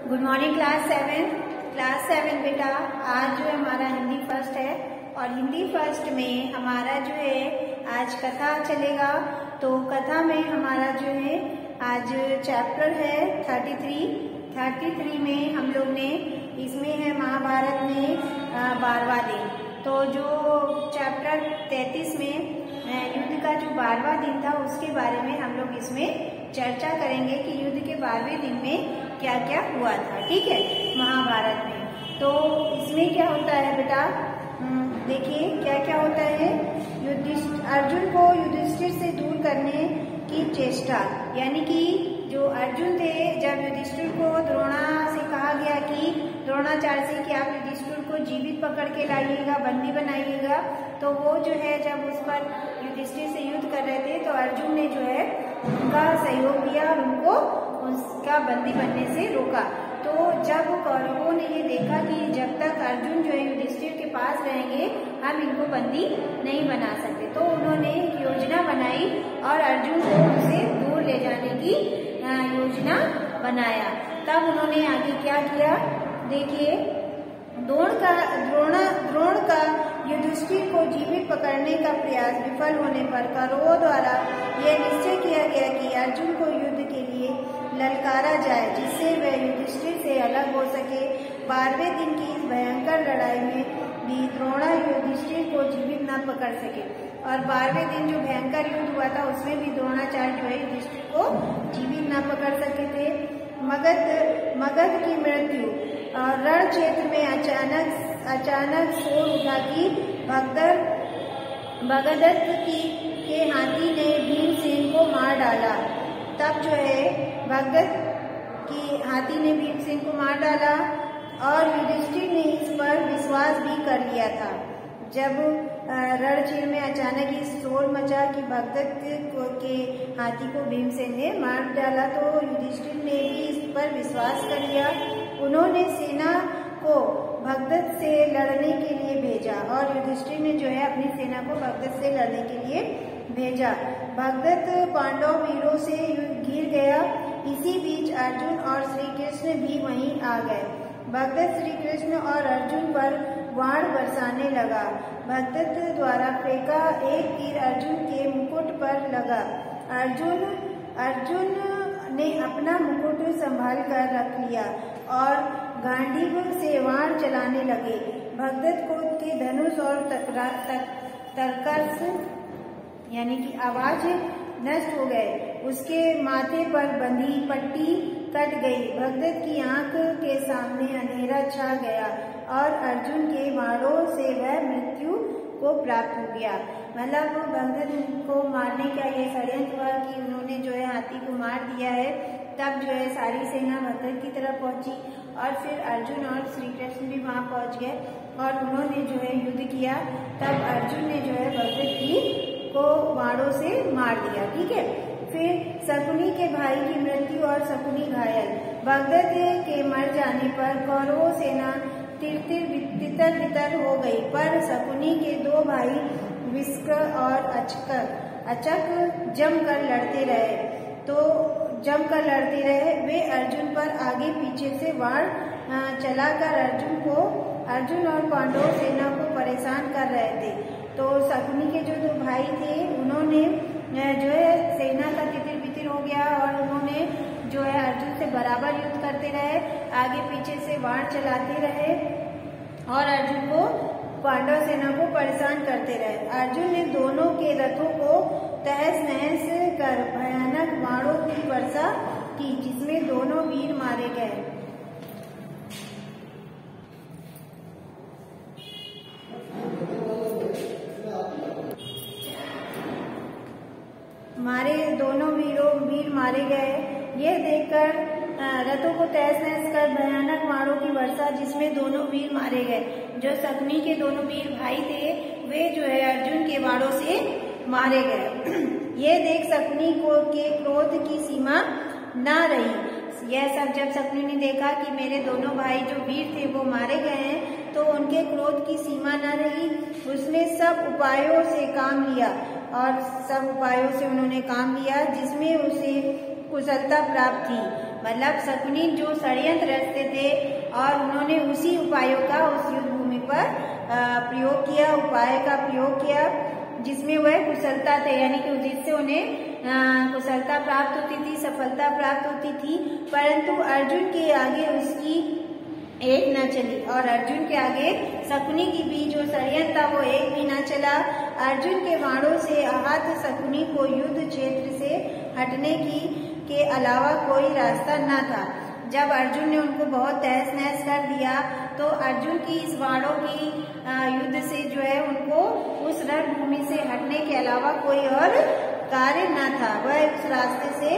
Good morning class seven बेटा। आज जो हमारा हिंदी फर्स्ट है और हिंदी फर्स्ट में हमारा जो है आज कथा चलेगा। तो कथा में हमारा जो है आज चैप्टर है 33 में हम लोग ने इसमें है महाभारत में 12वां दिन। तो जो चैप्टर 33 में युद्ध का जो 12वां दिन था उसके बारे में हम लोग इसमें चर्चा करेंगे कि युद्ध के 12वें दिन में क्या क्या हुआ था। ठीक है, महाभारत में। तो इसमें क्या होता है बेटा, देखिए क्या क्या होता है। अर्जुन को युधिष्ठिर से दूर करने की चेष्टा, यानी कि जो अर्जुन थे, जब युधिष्ठिर को द्रोणा से कहा गया कि द्रोणाचार्य से कि आप युधिष्ठिर को जीवित पकड़ के लाइएगा, बंदी बनाइएगा, तो वो जो है जब उस पर युधिष्ठिर से युद्ध कर रहे थे तो अर्जुन ने जो है उनका सहयोग दिया और उनको उसका बंदी बनने से रोका। तो जब कौरवों ने ये देखा कि जब तक अर्जुन जो है युधिष्ठिर के पास रहेंगे हम इनको बंदी नहीं बना सकते, तो उन्होंने एक योजना बनाई और अर्जुन को उनसे दूर ले जाने की योजना बनाया। तब उन्होंने आगे क्या किया, देखिए द्रोण का युधिष्ठिर को जीवित पकड़ने का प्रयास विफल होने पर कौरवों द्वारा यह निश्चय किया गया कि अर्जुन को युद्ध के लिए ललकारा जाए, जिससे वह युधिष्ठिर से अलग हो सके। 12वें दिन की इस भयंकर लड़ाई में भी द्रोणा युधिष्ठिर को जीवित न पकड़ सके और 12वें दिन जो भयंकर युद्ध हुआ था उसमें भी द्रोणाचार्य जो है युधिष्ठिर को जीवित न पकड़ सके थे। मगध की मृत्यु और रण क्षेत्र में अचानक शोर उठा कि भगदत्त के हाथी ने भीमसेन को मार डाला। तब जो है भगदत्त की हाथी ने भीमसेन को मार डाला और युधिष्ठिर ने इस पर विश्वास भी कर लिया था। जब रणक्षेत्र में अचानक इस शोर मचा कि भगदत्त के हाथी को भीमसेन ने मार डाला, तो युधिष्ठिर ने भी इस पर विश्वास कर लिया। उन्होंने सेना को भगदत्त से लड़ने के लिए भेजा और युधिष्ठिर ने जो है अपनी सेना को भगदत्त से लड़ने के लिए भेजा। भगदत्त पांडव वीरों से घिर गया। इसी बीच अर्जुन और श्री कृष्ण भी वहीं आ गए। भगदत्त श्री कृष्ण और अर्जुन पर बाण बरसाने लगा। भगदत्त द्वारा फेंका एक तीर अर्जुन के मुकुट पर लगा। अर्जुन ने अपना मुकुट संभाल कर रख लिया और गांडीव से बाण चलाने लगे। भगदत्त को के धनुष और तरकस यानी कि आवाज नष्ट हो गए। उसके माथे पर बंधी पट्टी कट गई। भगदत्त की आंख के सामने अंधेरा छा गया और अर्जुन के बाणों से वह मृत्यु को प्राप्त हो गया। मतलब भगदत्त को मारने का ये षड्यंत्र हुआ कि उन्होंने जो है हाथी को मार दिया है। तब जो है सारी सेना भगदत्त की तरफ पहुंची और फिर अर्जुन और श्री कृष्ण भी वहां पहुंच गए और उन्होंने जो है युद्ध किया। तब अर्जुन ने जो है भगदत्त को बाणों से मार दिया। ठीक है, फिर शकुनी के भाई की मृत्यु और शकुनी घायल। भगदत्त के मर जाने पर कौरवों सेना तितर हो गई, पर शकुनी के दो भाई विष्क और अचक जमकर लड़ते रहे। वे अर्जुन पर आगे पीछे से बाण चलाकर अर्जुन और पांडव सेना को परेशान कर रहे थे। तो शकुनी के जो दो भाई थे उन्होंने जो है सेना का तितर-बितर हो गया और उन्होंने जो है अर्जुन से बराबर युद्ध करते रहे, आगे पीछे से बाण चलाते रहे और अर्जुन को पांडव सेना को परेशान करते रहे। अर्जुन ने दोनों के रथों को तहस नहस कर भयानक बाणों की वर्षा की, जिसमें दोनों वीर मारे गए। वीर मारे गए। यह देखकर रथों को तहस नहस कर भयानक बाणों की वर्षा, जिसमें दोनों वीर मारे गए। जो शकुनी के दोनों वीर भाई थे वे जो है अर्जुन के बाणों से मारे गए। यह देख शकुनी के क्रोध की सीमा न रही। यह सब जब शकुनी ने देखा कि मेरे दोनों भाई जो वीर थे वो मारे गए हैं, तो उनके क्रोध की सीमा न रही। उसने सब उपायों से काम लिया और सब उपायों से उन्होंने काम लिया जिसमें उसे कुशलता प्राप्त थी। मतलब शकुनी जो षड्यंत्र रचते थे और उन्होंने उसी उपायों का उस युद्ध भूमि पर प्रयोग किया, उपाय का प्रयोग किया जिसमें वह कुशलता थे, यानी कि जिससे उन्हें कुशलता प्राप्त होती थी, सफलता प्राप्त होती थी। परंतु अर्जुन के आगे उसकी एक न चली और अर्जुन के आगे शकुनी की भी जो षड्यंत्र था वो एक भी न चला। अर्जुन के बाणों से आहत शकुनी को युद्ध क्षेत्र से हटने के अलावा कोई रास्ता न था। जब अर्जुन ने उनको बहुत तहस नहस कर दिया तो अर्जुन की इस बाणों की युद्ध से जो है उनको उस रणभूमि से हटने के अलावा कोई और कार्य न था, वह उस रास्ते से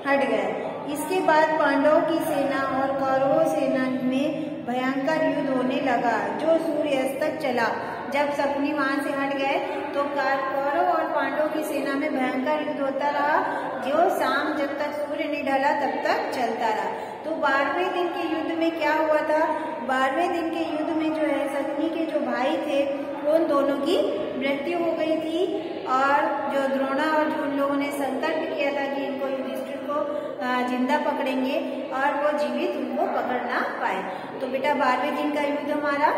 हट गए। इसके बाद पांडवों की सेना और कौरवों सेना में भयंकर युद्ध होने लगा जो सूर्यास्त तक चला। जब शकुनी वहां से हट गए तो कौरव और पांडवों की सेना में भयंकर युद्ध होता रहा जो शाम जब तक सूर्य नहीं ढला तब तक चलता रहा। तो 12वें दिन के युद्ध में क्या हुआ था? 12वें दिन के युद्ध में जो है शकुनी के जो भाई थे उन दोनों की मृत्यु हो गई थी और जो द्रोणा और जो उन लोगों ने संकल्प किया था कि इनको युधिष्ठिर को जिंदा पकड़ेंगे और वो जीवित उनको पकड़ ना पाए। तो बेटा 12वें दिन का युद्ध हमारा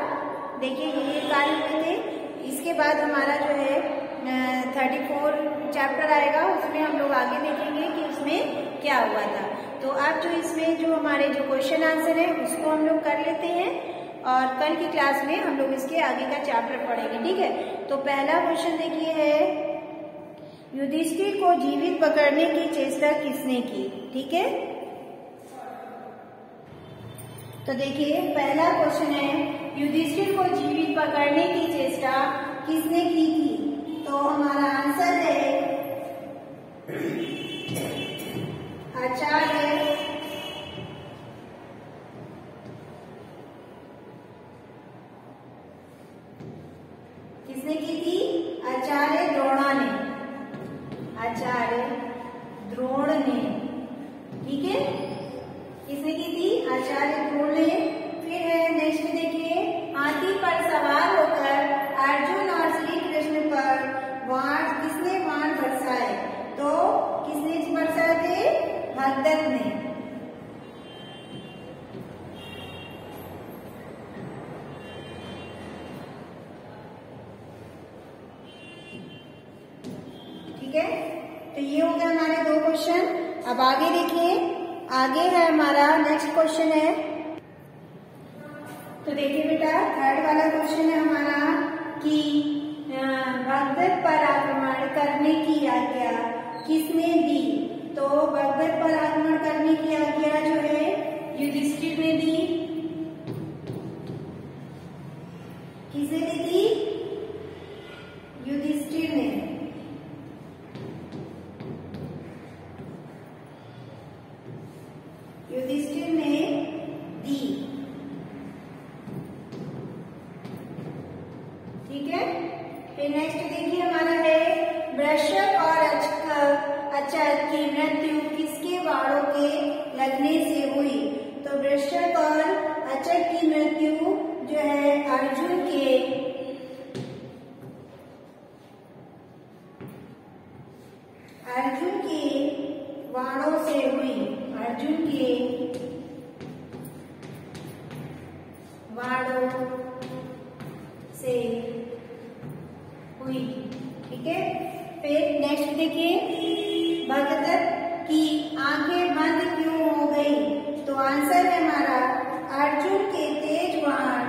देखिए ये कार्य हुए थे। इसके बाद हमारा जो है 34 चैप्टर आएगा, उसमें हम लोग आगे देखेंगे कि उसमें क्या हुआ था। तो अब जो इसमें जो हमारे जो क्वेश्चन आंसर है उसको हम लोग कर लेते हैं और कल की क्लास में हम लोग इसके आगे का चैप्टर पढ़ेंगे, ठीक है। तो पहला क्वेश्चन देखिए है युधिष्ठिर को जीवित पकड़ने की चेष्टा किसने की, ठीक है। तो देखिए पहला क्वेश्चन है युधिष्ठिर को जीवित पकड़ने की चेष्टा किसने की थी? तो हमारा आंसर है आचार्य किसने की थी? आचार्य द्रोणा ने, आचार्य द्रोण ने, ठीक है। किसने की थी? आचार्य द्रोण ने। फिर है नेक्स्ट देखिए हाथी पर सवार होकर अर्जुन और श्री कृष्ण पर किसने बाण बरसाए? तो किसने बरसाए थे? भगदत्त ने। ठीक है, तो ये हो गया हमारे 2 क्वेश्चन। अब आगे देखिए, आगे है हमारा नेक्स्ट क्वेश्चन है। तो देखिए बेटा थर्ड वाला क्वेश्चन है हमारा कि भगदत्त पर आक्रमण करने की आज्ञा किसने दी? तो भगदत्त पर आक्रमण करने की आज्ञा जो है युधिष्ठिर ने दी। किसने दी थी? युधिष्ठिर ने। युधिष्ठिर ने दी, ठीक है। फिर नेक्स्ट देखिए हमारा है वृषक और अचर की मृत्यु किसके बाणों के लगने से हुई? तो वृषक और अचर की मृत्यु जो है अर्जुन के बाणों से हुई, अर्जुन के बाणों से हुई, ठीक है। फिर नेक्स्ट देखिए भगदत्त की आंखें बंद क्यों हो गई? तो आंसर है हमारा अर्जुन के तेज बाण,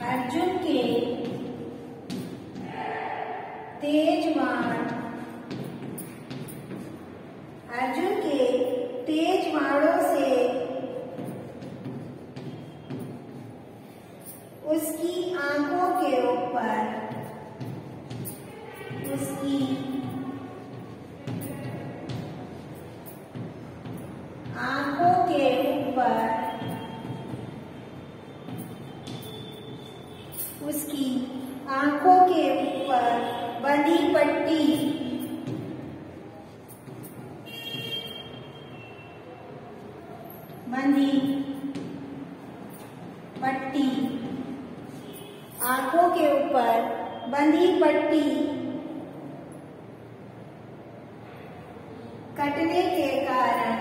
अर्जुन के तेज बाण, अर्जुन के तेज बाणों से उसकी आंखों के ऊपर, उसकी आंखों के ऊपर, उसकी आंखों के ऊपर बंधी पट्टी, बंधी पट्टी, आंखों के ऊपर बंधी पट्टी कटने के कारण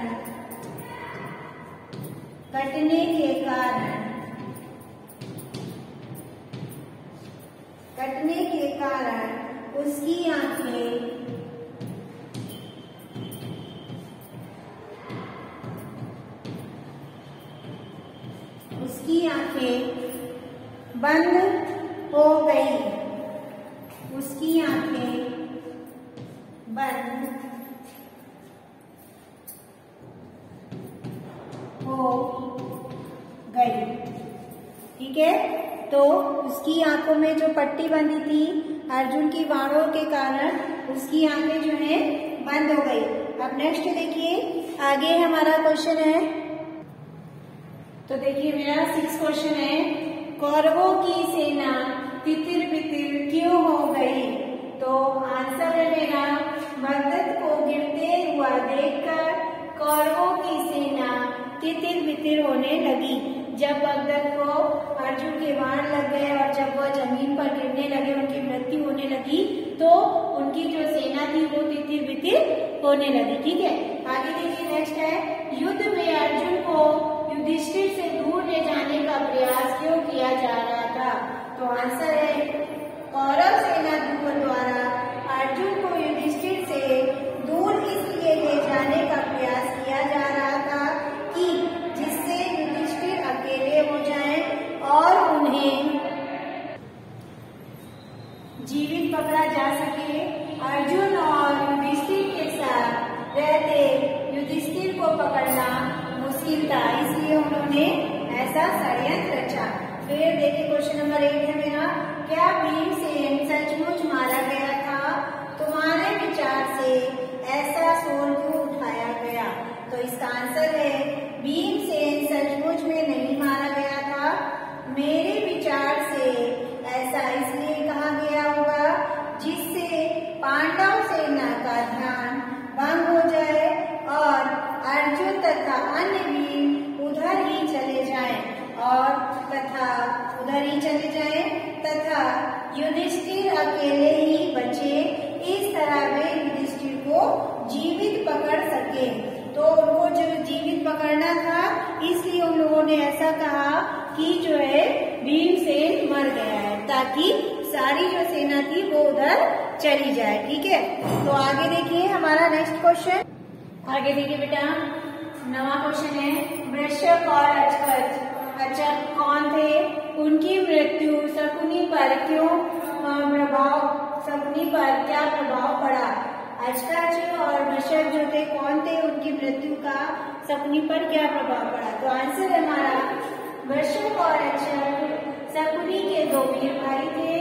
उसकी आंखें बंद हो गई। उसकी आंखें बंद हो गई। ठीक है, तो उसकी आंखों में जो पट्टी बंधी थी अर्जुन की बाणों के कारण उसकी आंखें जो है बंद हो गई। अब नेक्स्ट देखिए, आगे हमारा क्वेश्चन है, तो देखिए मेरा 6 क्वेश्चन है, कौरवों की सेना तितिर बितिर क्यों हो गई? तो आंसर है मेरा, भगदत्त को गिरते हुआ देखकर कौरवों की सेना तितिर बितिर होने लगी। जब भगदत्त को अर्जुन के बाण लग गए और जब वह जमीन पर गिरने लगे, उनकी मृत्यु होने लगी, तो उनकी जो सेना थी वो तितिर बितिर होने लगी। ठीक है, आगे देखिए नेक्स्ट है, युद्ध में अर्जुन को युधिष्ठिर से दूर ले जाने का प्रयास क्यों किया जा रहा था? तो आंसर है, कौरव सेना द्वारा अर्जुन को युधिष्ठिर से दूर इसलिए ले जाने का प्रयास किया जा रहा था कि जिससे युधिष्ठिर अकेले हो जाएं और उन्हें जीवित पकड़ा जा सके। अर्जुन और युधिष्ठिर के साथ रहते युधिष्ठिर को पकड़ना मुश्किल था, इसलिए उन्होंने ऐसा षड्यंत्र रचा। फिर देखिए क्वेश्चन नंबर 8 है मेरा, क्या भीमसेन सचमुच मारा गया था? तुम्हारे विचार से ऐसा शोर क्यों उठाया गया? तो इसका आंसर है, भीमसेन सचमुच में नहीं मारा गया था। मेरे विचार से ऐसा इसलिए कहा गया होगा जिससे पांडव सेना का ध्यान भंग हो जाए और अर्जुन तथा अन्य वीर उधर ही चले जाएं तथा युधिष्ठिर अकेले ही बचे। इस तरह वे युधिष्ठिर को जीवित पकड़ सके। तो उनको जो जीवित पकड़ना था, इसलिए उन लोगों ने ऐसा कहा कि जो है भीमसेन मर गया है, ताकि सारी जो सेना थी वो उधर चली जाए। ठीक है, तो आगे देखिए हमारा नेक्स्ट क्वेश्चन। आगे देखिए बेटा, नवा क्वेश्चन है, वृषक और अचक कौन थे? उनकी मृत्यु शकुनी पर क्या प्रभाव पड़ा? अचक और वृषक जो थे कौन थे, उनकी मृत्यु का शकुनी पर क्या प्रभाव पड़ा? तो आंसर है हमारा, वृषक और अचक शकुनी के 2 वीर भाई थे।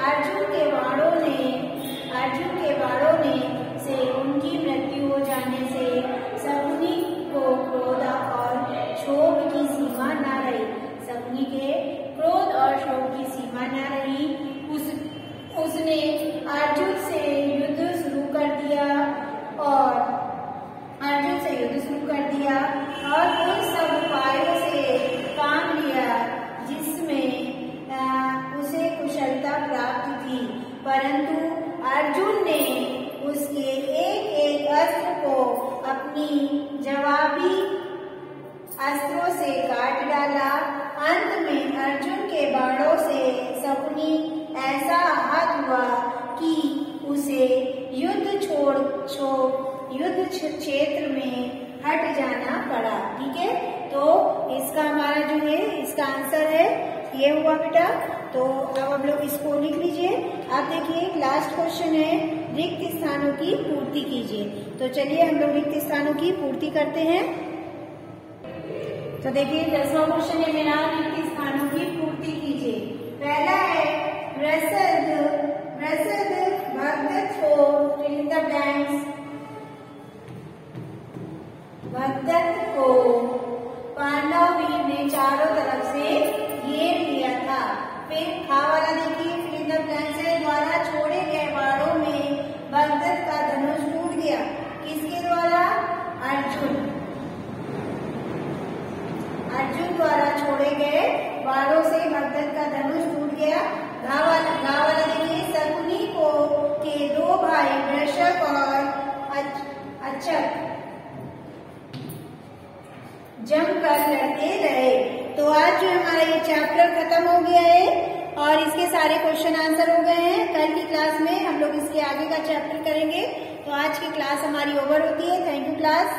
अर्जुन के बाणों ने से उनकी मृत्यु हो जाने से शकुनी को क्रोध और क्षोभ की सीमा न रही। शकुनी के क्रोध और क्षोभ की सीमा न रही। उसने अर्जुन से युद्ध शुरू कर दिया और उन सब उपायों से काम लिया जिसमें उसे कुशलता प्राप्त थी, परंतु अर्जुन ने उसके एक अस्त्र को अपनी जवाबी अस्त्रों से काट डाला। अंत में अर्जुन के बाणों से शकुनी ऐसा आहत हुआ कि उसे युद्ध क्षेत्र में हट जाना पड़ा। ठीक है, तो इसका हमारा जो है इसका आंसर है ये हुआ बेटा। तो अब हम लोग इसको लिख लीजिए। आप देखिए लास्ट क्वेश्चन है, रिक्त स्थानों की पूर्ति कीजिए। तो चलिए हम लोग रिक्त स्थानों की पूर्ति करते हैं। तो देखिए 10वां क्वेश्चन है मेरा, रिक्त स्थानों की पूर्ति कीजिए। पहला है, भगदत्त को fill in the blanks। Bhagadatta को पांडव वीर ने चारों तरफ से घेर लिया था। फिर खा वाला देखिए, fill in the blanks है, द्वारा छोड़े गए बाणों में भगदत्त का धनुष टूट गया। किसके द्वारा? अर्जुन द्वारा छोड़े गए बाणों से भगदत्त का धनुष टूट गया। घा वाला देखिए, शकुनी को के 2 भाई वृषक और अचक जम कर लड़ते रहे। तो आज जो हमारा ये चैप्टर खत्म हो गया है और इसके सारे क्वेश्चन आंसर हो गए हैं। कल की क्लास में हम लोग इसके आगे का चैप्टर करेंगे। तो आज की क्लास हमारी ओवर होती है। Thank you class.